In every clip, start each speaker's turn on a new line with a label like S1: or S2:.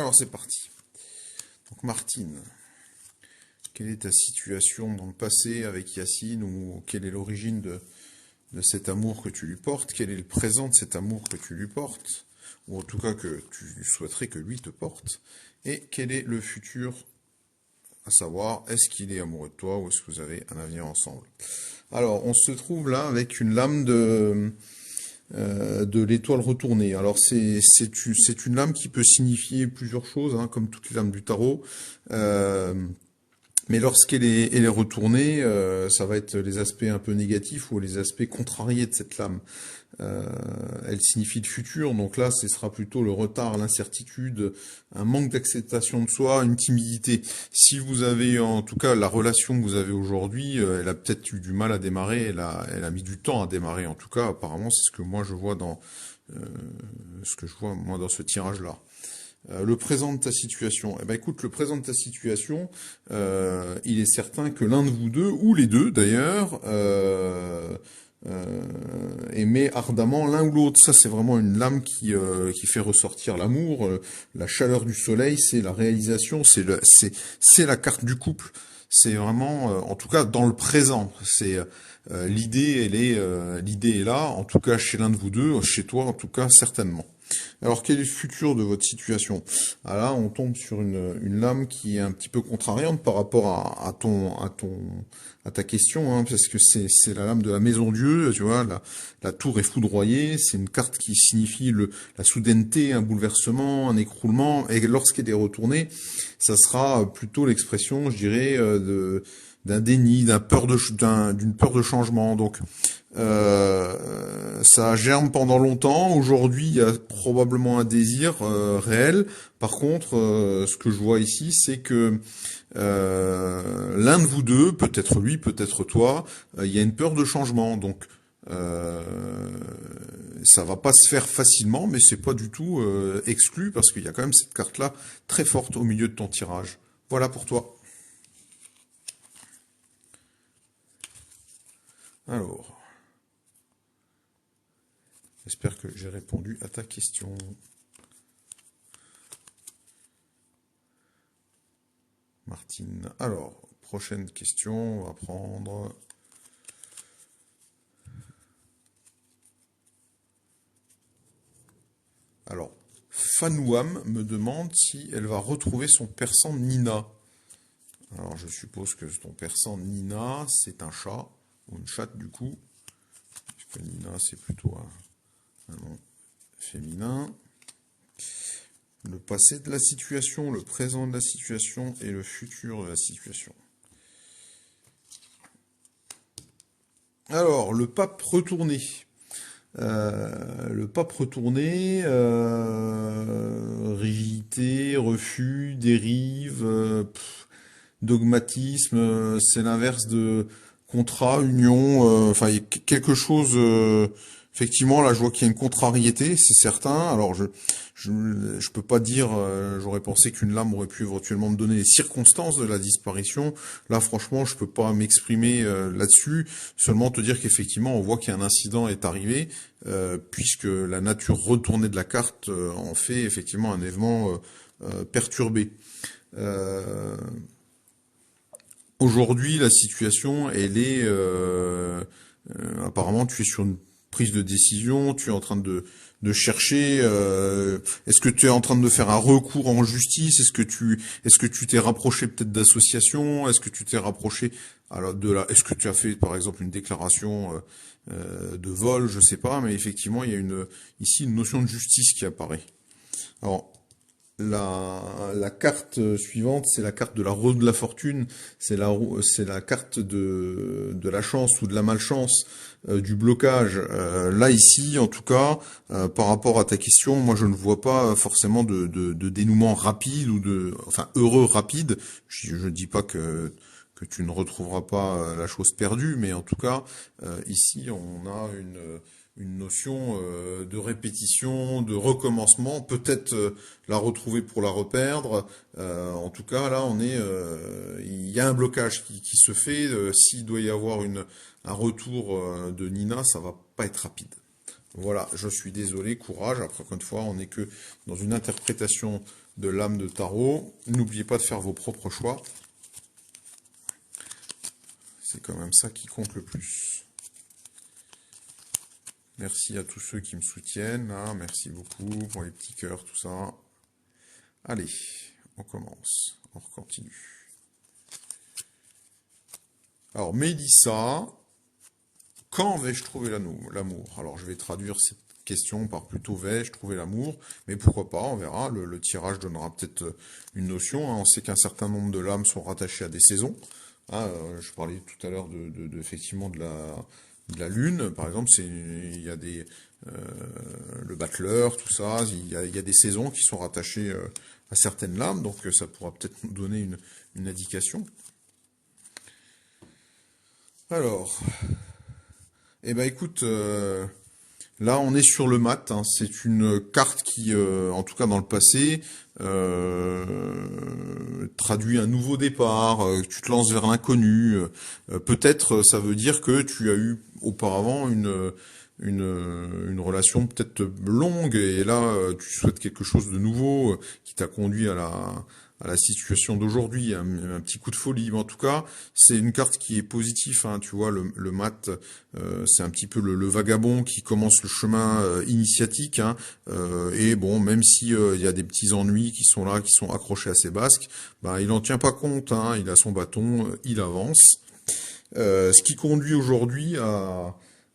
S1: Alors c'est parti. Donc Martine, quelle est ta situation dans le passé avec Yacine, ou quelle est l'origine de cet amour que tu lui portes? Quel est le présent de cet amour que tu lui portes? Ou en tout cas que tu souhaiterais que lui te porte? Et quel est le futur, à savoir, est-ce qu'il est amoureux de toi ou est-ce que vous avez un avenir ensemble? Alors, on se trouve là avec une lame de l'étoile retournée. Alors c'est une lame qui peut signifier plusieurs choses, hein, comme toutes les lames du tarot. Mais elle est retournée, ça va être les aspects un peu négatifs ou les aspects contrariés de cette lame. Elle signifie le futur, donc là, ce sera plutôt le retard, l'incertitude, un manque d'acceptation de soi, une timidité. Si vous avez, en tout cas, la relation que vous avez aujourd'hui, elle a peut-être eu du mal à démarrer, elle a mis du temps à démarrer. En tout cas, apparemment, c'est ce que moi je vois dans ce tirage-là. Le présent de ta situation. Eh ben écoute, le présent de ta situation, il est certain que l'un de vous deux, ou les deux d'ailleurs, aimer ardemment l'un ou l'autre. Ça, c'est vraiment une lame qui fait ressortir l'amour, la chaleur du soleil, c'est la réalisation, c'est la carte du couple. C'est vraiment, en tout cas, dans le présent. C'est l'idée, l'idée est là. En tout cas, chez l'un de vous deux, chez toi, en tout cas, certainement. Alors, quel est le futur de votre situation? Ah là, on tombe sur une lame qui est un petit peu contrariante par rapport à ta question, hein, parce que c'est la lame de la maison Dieu, tu vois, la tour est foudroyée, c'est une carte qui signifie la soudaineté, un bouleversement, un écroulement, et lorsqu'elle est retournée, ça sera plutôt l'expression, je dirais, d'un déni, d'une peur de changement. Donc, ça germe pendant longtemps. Aujourd'hui, il y a probablement un désir réel. Par contre, ce que je vois ici, c'est que l'un de vous deux, peut-être lui, peut-être toi, il y a une peur de changement. Donc, ça va pas se faire facilement, mais c'est pas du tout exclu parce qu'il y a quand même cette carte-là très forte au milieu de ton tirage. Voilà pour toi. Alors, j'espère que j'ai répondu à ta question. Martine. Alors, prochaine question, on va prendre... Alors, Fanouam me demande si elle va retrouver son persan Nina. Alors, je suppose que ton persan Nina, c'est un chat, ou une chatte du coup, puisque Nina, c'est plutôt un nom féminin. Le passé de la situation, le présent de la situation et le futur de la situation. Alors, le pape retourné. Le pape retourné, rigidité, refus, dérive, dogmatisme, c'est l'inverse de contrat, union, enfin il y a quelque chose. Effectivement, là, je vois qu'il y a une contrariété, c'est certain. Alors, je peux pas dire. J'aurais pensé qu'une lame aurait pu éventuellement me donner les circonstances de la disparition. Là, franchement, je peux pas m'exprimer là-dessus. Seulement te dire qu'effectivement, on voit qu'il y a un incident est arrivé, puisque la nature retournée de la carte en fait effectivement un événement perturbé. Aujourd'hui, la situation, elle est apparemment, tu es sur une prise de décision, tu es en train de chercher. Est-ce que tu es en train de faire un recours en justice? Est-ce que tu t'es rapproché peut-être d'associations? Est-ce que tu t'es rapproché est-ce que tu as fait par exemple une déclaration de vol? Je sais pas, mais effectivement, il y a ici une notion de justice qui apparaît. Alors, la carte suivante, c'est la carte de la roue de la fortune, c'est la carte de la chance ou de la malchance, du blocage. Là ici, en tout cas, par rapport à ta question, moi je ne vois pas forcément de dénouement rapide ou enfin heureux rapide. Je ne dis pas que tu ne retrouveras pas la chose perdue, mais en tout cas, ici on a une notion de répétition, de recommencement, peut-être la retrouver pour la reperdre. En tout cas, là, il y a un blocage qui se fait. S'il doit y avoir un retour de Nina, ça va pas être rapide. Voilà, je suis désolé, courage. Après, encore une fois, on n'est que dans une interprétation de lames de tarot. N'oubliez pas de faire vos propres choix. C'est quand même ça qui compte le plus. Merci à tous ceux qui me soutiennent. Hein. Merci beaucoup pour les petits cœurs, tout ça. Allez, on commence. On continue. Alors, Mélissa, quand vais-je trouver l'amour? Alors, je vais traduire cette question par plutôt vais-je trouver l'amour, mais pourquoi pas, on verra. Le tirage donnera peut-être une notion. Hein. On sait qu'un certain nombre de lames sont rattachées à des saisons. Hein, je parlais tout à l'heure effectivement de la lune, par exemple, il y a le battleur, tout ça, il y a des saisons qui sont rattachées à certaines lames, donc ça pourra peut-être nous donner une indication. Alors, eh ben écoute, là on est sur le mat, hein. C'est une carte qui, en tout cas dans le passé, traduit un nouveau départ, tu te lances vers l'inconnu, peut-être ça veut dire que tu as eu auparavant une relation peut-être longue, et là tu souhaites quelque chose de nouveau qui t'a conduit à la situation d'aujourd'hui, un petit coup de folie. Mais en tout cas, c'est une carte qui est positive. Hein, tu vois, le mat, c'est un petit peu le vagabond qui commence le chemin initiatique. Hein, et bon, même si il y a des petits ennuis qui sont là, qui sont accrochés à ses basques, ben, il n'en tient pas compte. Hein, il a son bâton, il avance. Ce qui conduit aujourd'hui à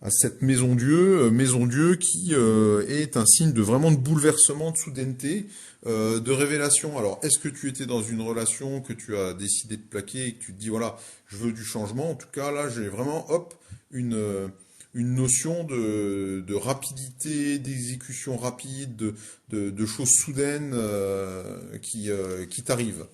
S1: cette maison Dieu qui est un signe de vraiment de bouleversement, de soudaineté, de révélation. Alors, est-ce que tu étais dans une relation que tu as décidé de plaquer et que tu te dis, voilà, je veux du changement? En tout cas, là, j'ai vraiment, hop, une notion de rapidité, d'exécution rapide, de choses soudaines qui t'arrivent.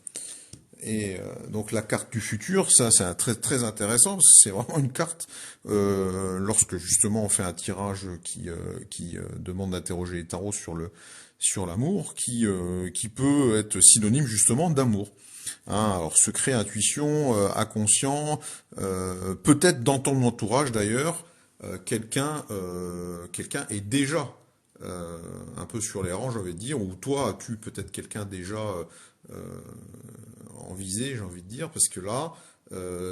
S1: Et donc la carte du futur, ça c'est très très intéressant parce que c'est vraiment une carte lorsque justement on fait un tirage qui demande d'interroger les tarots sur l'amour, qui peut être synonyme justement d'amour. Hein, alors secret, intuition, inconscient, peut-être dans ton entourage d'ailleurs, quelqu'un est déjà un peu sur les rangs, j'avais dire, ou toi as-tu peut-être quelqu'un déjà en visée, j'ai envie de dire, parce que là,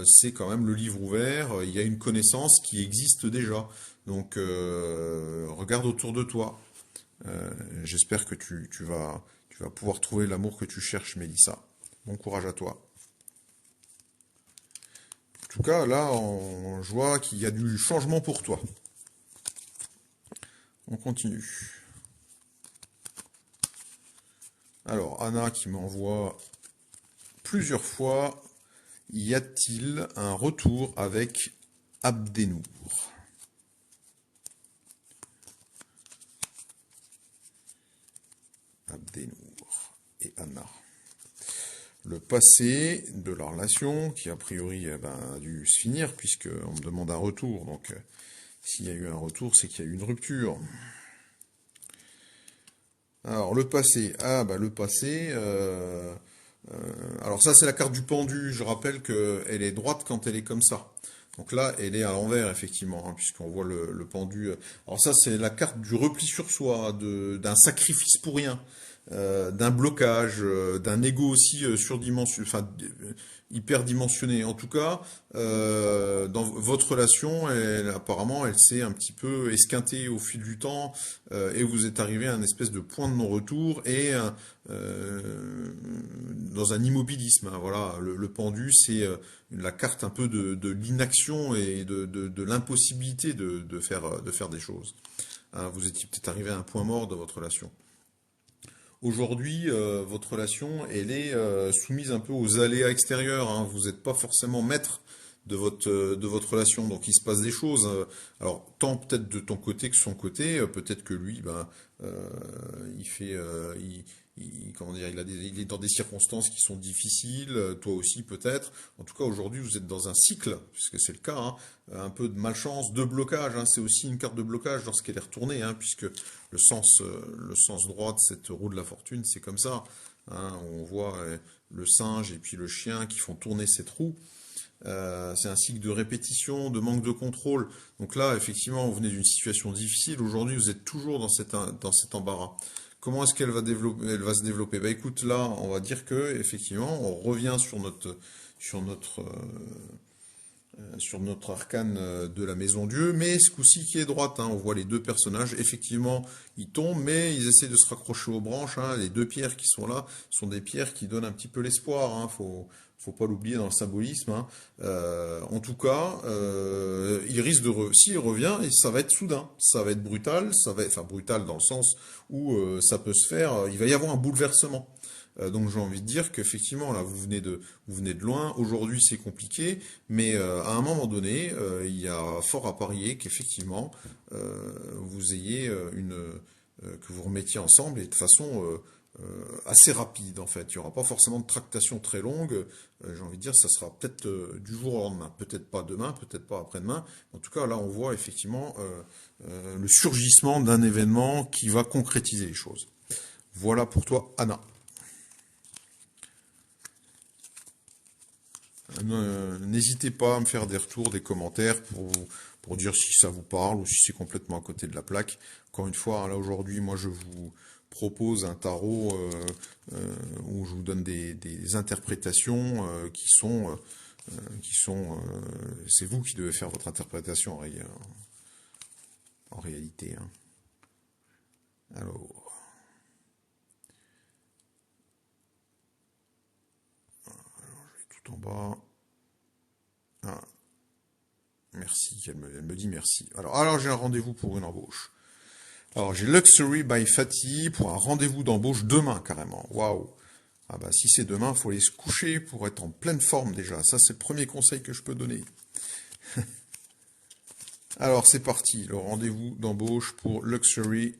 S1: c'est quand même le livre ouvert, il y a une connaissance qui existe déjà. Donc, regarde autour de toi. J'espère que tu vas pouvoir trouver l'amour que tu cherches, Mélissa. Bon courage à toi. En tout cas, là, je vois qu'il y a du changement pour toi. On continue. Alors, Anna qui m'envoie plusieurs fois, y a-t-il un retour avec Abdenour? Abdenour et Anna. Le passé de la relation, qui a priori a dû se finir, puisqu'on me demande un retour. Donc, s'il y a eu un retour, c'est qu'il y a eu une rupture. Alors, le passé. Ah, bah, le passé... alors ça, c'est la carte du pendu. Je rappelle qu'elle est droite quand elle est comme ça. Donc là, elle est à l'envers, effectivement, hein, puisqu'on voit le pendu. Alors ça, c'est la carte du repli sur soi, d'un sacrifice pour rien, d'un blocage, d'un ego aussi surdimensionné, enfin hyperdimensionné. En tout cas, dans votre relation, apparemment, elle s'est un petit peu esquintée au fil du temps, et vous êtes arrivé à un espèce de point de non-retour et dans un immobilisme. Hein, voilà, le pendu, c'est la carte un peu de l'inaction et de l'impossibilité de faire des choses. Hein, vous étiez peut-être arrivé à un point mort de votre relation. Aujourd'hui, votre relation, elle est soumise un peu aux aléas extérieurs. Hein. Vous n'êtes pas forcément maître de votre relation, donc il se passe des choses. Alors tant peut-être de ton côté que de son côté, peut-être que lui, il fait, comment dire, il est dans des circonstances qui sont difficiles. Toi aussi peut-être. En tout cas, aujourd'hui, vous êtes dans un cycle, puisque c'est le cas. Hein, un peu de malchance, de blocage. Hein, c'est aussi une carte de blocage lorsqu'elle est retournée, hein, puisque le sens droit de cette roue de la fortune, c'est comme ça. Hein, on voit le singe et puis le chien qui font tourner cette roue. C'est un cycle de répétition, de manque de contrôle. Donc là, effectivement, vous venez d'une situation difficile. Aujourd'hui, vous êtes toujours dans cet embarras. Comment est-ce qu'elle va développer, elle va se développer? Bah écoute, là, on va dire que effectivement, on revient sur notre sur notre arcane de la Maison Dieu, mais ce coup-ci qui est droite, hein. On voit les deux personnages, effectivement, ils tombent, mais ils essaient de se raccrocher aux branches, hein. Les deux pierres qui sont là sont des pierres qui donnent un petit peu l'espoir, hein. Faut pas l'oublier dans le symbolisme, hein. En tout cas, il risque s'il revient, ça va être soudain, ça va être brutal, ça va être, enfin brutal dans le sens où ça peut se faire, il va y avoir un bouleversement. Donc j'ai envie de dire qu'effectivement là vous venez de loin. Aujourd'hui c'est compliqué, mais à un moment donné il y a fort à parier qu'effectivement vous ayez que vous remettiez ensemble et de façon assez rapide en fait. Il n'y aura pas forcément de tractation très longue. J'ai envie de dire ça sera peut-être du jour au lendemain, peut-être pas demain, peut-être pas après-demain. En tout cas là on voit effectivement le surgissement d'un événement qui va concrétiser les choses. Voilà pour toi Anna. N'hésitez pas à me faire des retours, des commentaires pour dire si ça vous parle ou si c'est complètement à côté de la plaque. Encore une fois, hein, là aujourd'hui, moi je vous propose un tarot où je vous donne des interprétations c'est vous qui devez faire votre interprétation en réalité, hein. Alors, tout en bas. Ah, merci, elle me dit merci. Alors j'ai un rendez-vous pour une embauche. Alors j'ai Luxury by Fatih pour un rendez-vous d'embauche demain carrément. Waouh. Ah bah si c'est demain, il faut aller se coucher pour être en pleine forme déjà. Ça c'est le premier conseil que je peux donner. Alors c'est parti, le rendez-vous d'embauche pour Luxury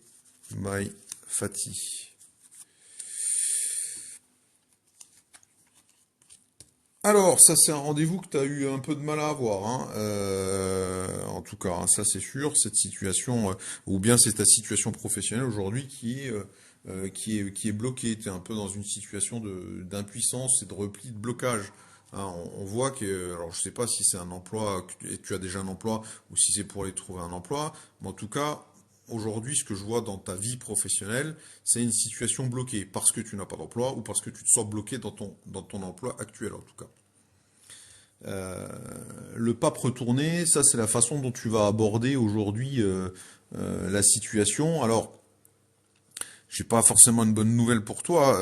S1: by Fatih. Alors, ça c'est un rendez-vous que tu as eu un peu de mal à avoir, hein. En tout cas, hein, ça c'est sûr, cette situation, ou bien c'est ta situation professionnelle aujourd'hui qui est bloquée. Tu es un peu dans une situation d'impuissance et de repli, de blocage. Hein, on voit que, alors je sais pas si c'est un emploi, et tu as déjà un emploi, ou si c'est pour aller trouver un emploi, mais en tout cas, aujourd'hui, ce que je vois dans ta vie professionnelle, c'est une situation bloquée, parce que tu n'as pas d'emploi, ou parce que tu te sens bloqué dans ton emploi actuel en tout cas. Euh, le pape retourné, ça c'est la façon dont tu vas aborder aujourd'hui la situation. Alors, j'ai pas forcément une bonne nouvelle pour toi,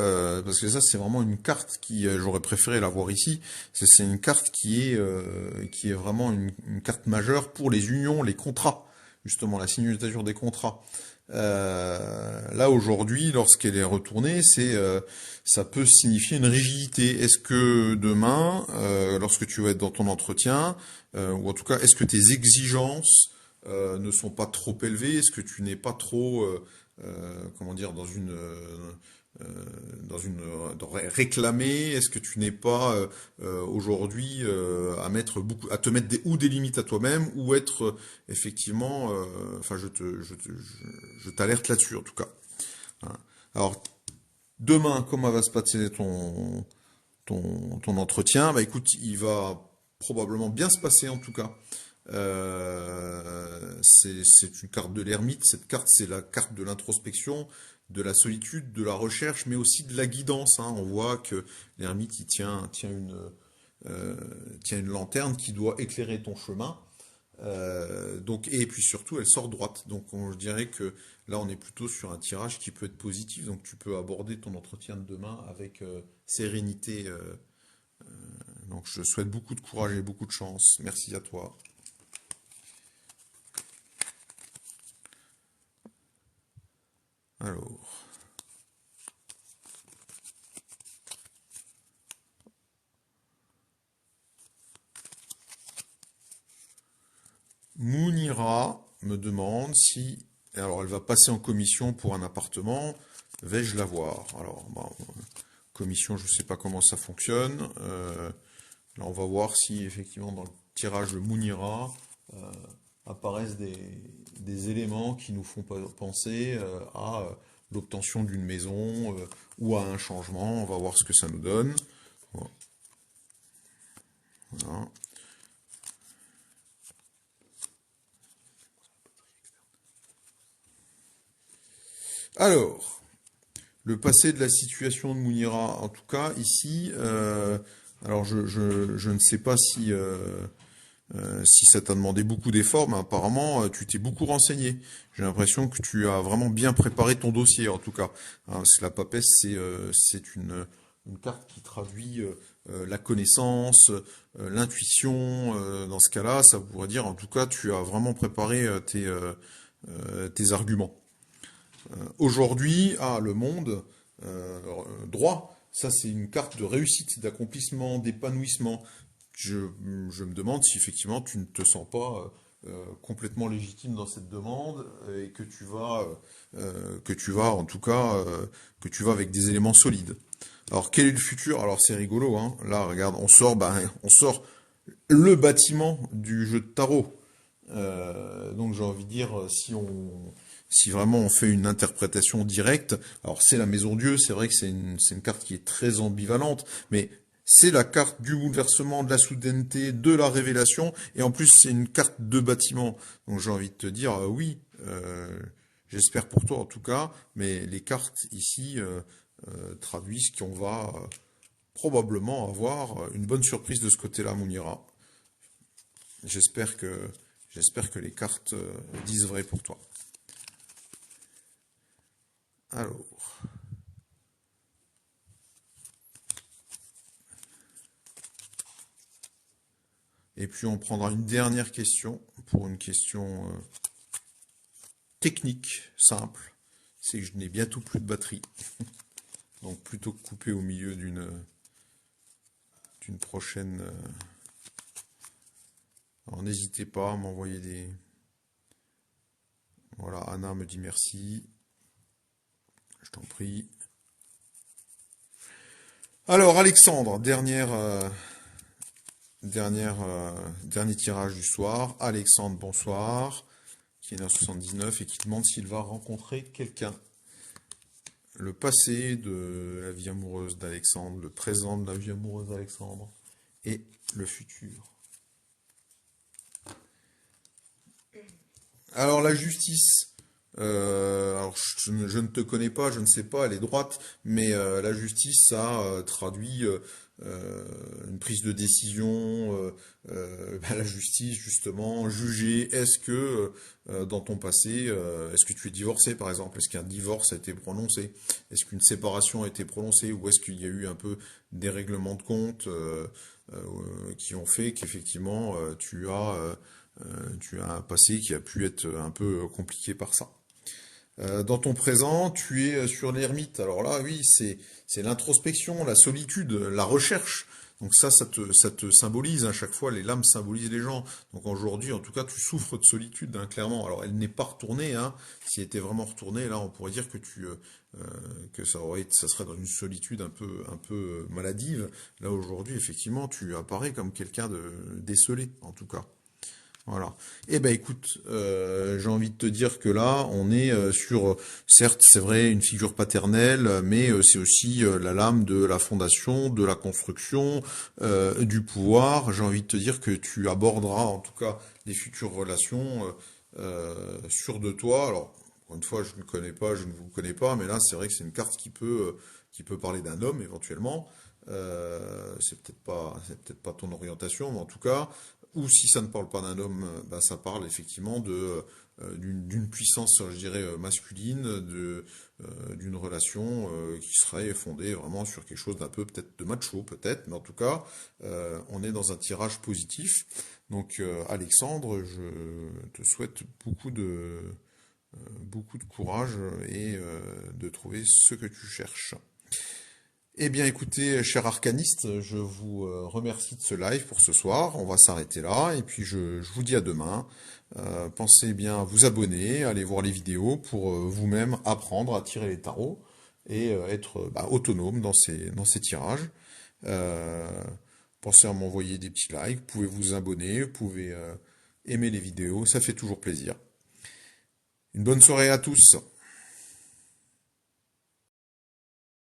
S1: parce que ça c'est vraiment une carte qui, j'aurais préféré l'avoir ici. C'est une carte qui est vraiment une carte majeure pour les unions, les contrats, justement la signature des contrats. Là aujourd'hui, lorsqu'elle est retournée, ça peut signifier une rigidité. Est-ce que demain, lorsque tu vas être dans ton entretien, ou en tout cas, est-ce que tes exigences ne sont pas trop élevées? Est-ce que tu n'es pas trop, comment dire, dans réclamer? Est-ce que tu n'es pas aujourd'hui à te mettre des limites à toi-même ou être effectivement, enfin je t'alerte là-dessus en tout cas. Hein. Alors demain, comment va se passer ton entretien? Bah écoute, il va probablement bien se passer en tout cas. C'est une carte de l'ermite. Cette carte, c'est la carte de l'introspection, de la solitude, de la recherche, mais aussi de la guidance, hein. On voit que l'ermite, euh, tient une lanterne qui doit éclairer ton chemin. Donc, et puis surtout, elle sort droite. Donc, je dirais que là, on est plutôt sur un tirage qui peut être positif. Donc, tu peux aborder ton entretien de demain avec sérénité. Donc, je souhaite beaucoup de courage et beaucoup de chance. Merci à toi. Alors, Mounira me demande si... Alors, elle va passer en commission pour un appartement. Vais-je la voir? Alors, bon, commission, je ne sais pas comment ça fonctionne. Là, on va voir si effectivement dans le tirage de Mounira apparaissent des éléments qui nous font penser à l'obtention d'une maison ou à un changement. On va voir ce que ça nous donne. Voilà. Alors, le passé de la situation de Mounira, en tout cas ici, alors je ne sais pas si ça t'a demandé beaucoup d'efforts, mais apparemment tu t'es beaucoup renseigné. J'ai l'impression que tu as vraiment bien préparé ton dossier, en tout cas. Hein, parce que la papesse, c'est une carte qui traduit la connaissance, l'intuition. Dans ce cas-là, ça voudrait dire, en tout cas, tu as vraiment préparé tes arguments. Aujourd'hui, le monde droit, ça c'est une carte de réussite, d'accomplissement, d'épanouissement. Je, je me demande si effectivement tu ne te sens pas complètement légitime dans cette demande et que tu vas en tout cas que tu vas avec des éléments solides. Alors quel est le futur? Alors c'est rigolo, hein. Là regarde, on sort le bâtiment du jeu de tarot. Donc j'ai envie de dire, si vraiment on fait une interprétation directe, alors c'est la Maison Dieu, c'est vrai que c'est une carte qui est très ambivalente, mais c'est la carte du bouleversement, de la soudaineté, de la révélation, et en plus c'est une carte de bâtiment. Donc j'ai envie de te dire, oui, j'espère pour toi en tout cas, mais les cartes ici traduisent qu'on va probablement avoir une bonne surprise de ce côté-là, Mounira. J'espère que J'espère que les cartes disent vrai pour toi. Alors. Et puis on prendra une dernière question pour une question technique, simple. C'est que je n'ai bientôt plus de batterie. Donc plutôt que couper au milieu d'une prochaine... alors n'hésitez pas à m'envoyer des... Voilà, Anna me dit merci. Je t'en prie. Alors Alexandre, dernier tirage du soir. Alexandre, bonsoir, qui est né en 79 et qui demande s'il va rencontrer quelqu'un. Le passé de la vie amoureuse d'Alexandre, le présent de la vie amoureuse d'Alexandre et le futur. Alors la justice, alors je ne te connais pas, je ne sais pas, elle est droite, mais la justice, ça traduit une prise de décision, la justice justement, juger, est-ce que dans ton passé, est-ce que tu es divorcé par exemple, est-ce qu'un divorce a été prononcé, est-ce qu'une séparation a été prononcée, ou est-ce qu'il y a eu un peu des règlements de compte qui ont fait qu'effectivement tu as un passé qui a pu être un peu compliqué par ça. Dans ton présent, tu es sur l'ermite. Alors là, oui, c'est l'introspection, la solitude, la recherche. Donc ça te symbolise. À chaque fois, les lames symbolisent les gens. Donc aujourd'hui, en tout cas, tu souffres de solitude, hein, clairement. Alors elle n'est pas retournée. Hein. Si elle était vraiment retournée, là, on pourrait dire que ça serait dans une solitude un peu maladive. Là aujourd'hui, effectivement, tu apparais comme quelqu'un de décelé, en tout cas. Voilà. Eh ben écoute, j'ai envie de te dire que là, on est sur, certes, c'est vrai, une figure paternelle, mais c'est aussi la lame de la fondation, de la construction, du pouvoir. J'ai envie de te dire que tu aborderas, en tout cas, les futures relations sûres de toi. Alors, encore une fois, je ne connais pas, je ne vous connais pas, mais là, c'est vrai que c'est une carte qui peut parler d'un homme éventuellement. C'est peut-être pas ton orientation, mais en tout cas, ou si ça ne parle pas d'un homme, bah, ça parle effectivement d'une puissance, je dirais, masculine, d'une relation qui serait fondée vraiment sur quelque chose d'un peu peut-être de macho, peut-être, mais en tout cas, on est dans un tirage positif. Donc, Alexandre, je te souhaite beaucoup de courage et de trouver ce que tu cherches. Eh bien écoutez, cher arcaniste, je vous remercie de ce live pour ce soir. On va s'arrêter là et puis je vous dis à demain. Pensez bien à vous abonner, à aller voir les vidéos pour vous-même apprendre à tirer les tarots et être autonome dans ces tirages. Euh, Pensez à m'envoyer des petits likes, vous pouvez vous abonner, vous pouvez aimer les vidéos, ça fait toujours plaisir. Une bonne soirée à tous.